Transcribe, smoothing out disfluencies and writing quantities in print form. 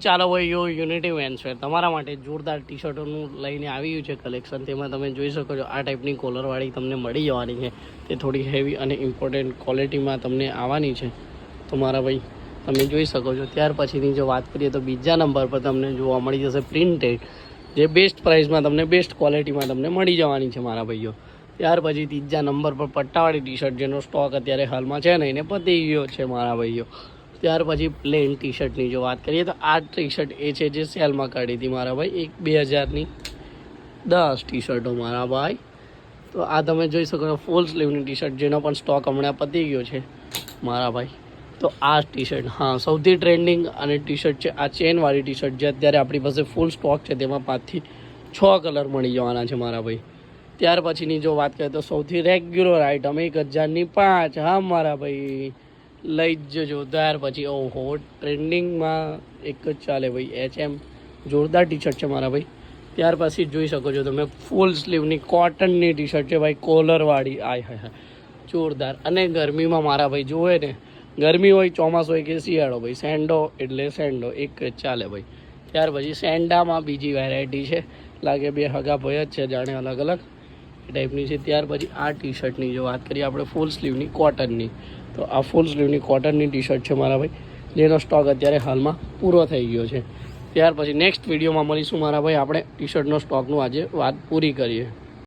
ચાલો ભાઈ unity menswear તમારા માટે જોરદાર ટી શર્ટોનું લઈને આવ્યું છે કલેક્શન. તેમાં તમે જોઈ શકો છો આ ટાઈપની કોલરવાળી તમને મળી જવાની છે. તે થોડી હેવી અને ઇમ્પોર્ટન્ટ ક્વોલિટીમાં તમને આવવાની છે. તો મારા ભાઈ તમે જોઈ શકો છો. ત્યાર પછીની જો વાત કરીએ તો બીજા નંબર પર તમને જોવા મળી જશે પ્રિન્ટેડ, જે બેસ્ટ પ્રાઇસમાં તમને બેસ્ટ ક્વોલિટીમાં તમને મળી જવાની છે મારા ભાઈઓ. ત્યાર પછી ત્રીજા નંબર પર પટ્ટાવાળી ટી શર્ટ, જેનો સ્ટોક અત્યારે હાલમાં છે ને એને પતી ગયો છે મારા ભાઈઓ. ત્યાર પછી પ્લેન ટી શર્ટની જો વાત કરીએ તો આ ટી શર્ટ એ છે જે સેલમાં કાઢી હતી મારા ભાઈ, 2010 ટી શર્ટો મારા ભાઈ. તો આ તમે જોઈ શકો છો ફૂલ સ્લીવની ટી શર્ટ, જેનો પણ સ્ટોક હમણાં પતી ગયો છે મારા ભાઈ. તો આ ટી શર્ટ હા સૌથી ટ્રેન્ડિંગ અને ટી શર્ટ છે આ ચેનવાળી ટી શર્ટ, જે અત્યારે આપણી પાસે ફૂલ સ્ટોક છે. તેમાં 5 થી 6 કલર મળી જવાના છે મારા ભાઈ. ત્યાર પછીની જો વાત કરીએ તો સૌથી રેગ્યુલર આઇટમ 1005 હા મારા ભાઈ લઈ જ જજો. ત્યાર પછી ઓહો ટ્રેન્ડિંગમાં એક જ ચાલે ભાઈ, HM જોરદાર ટી શર્ટ છે મારા ભાઈ. ત્યાર પછી જોઈ શકો છો તમે ફૂલ સ્લીવની કોટનની ટી શર્ટ છે ભાઈ, કોલરવાળી. આય હાય જોરદાર. અને ગરમીમાં મારા ભાઈ જોવે ને, ગરમી હોય ચોમાસું હોય કે શિયાળો ભાઈ, સેન્ડો એટલે સેન્ડો એક જ ચાલે ભાઈ. ત્યાર પછી સેન્ડામાં બીજી વેરાયટી છે, લાગે બે હગા ભાઈ જ છે જાણે અલગ અલગ એ ટાઈપની છે. ત્યાર પછી આ ટી શર્ટની જો વાત કરીએ આપણે ફૂલ સ્લીવની કોટનની, તો આ ફૂલ સ્લીવની કોટનની ટી શર્ટ છે મારા ભાઈ, જેનો સ્ટોક અત્યારે હાલમાં પૂરો થઈ ગયો છે. ત્યાર પછી નેક્સ્ટ વિડીયોમાં મળીશું મારા ભાઈ, આપણે ટી શર્ટનો સ્ટોકનું આજે વાત પૂરી કરીએ.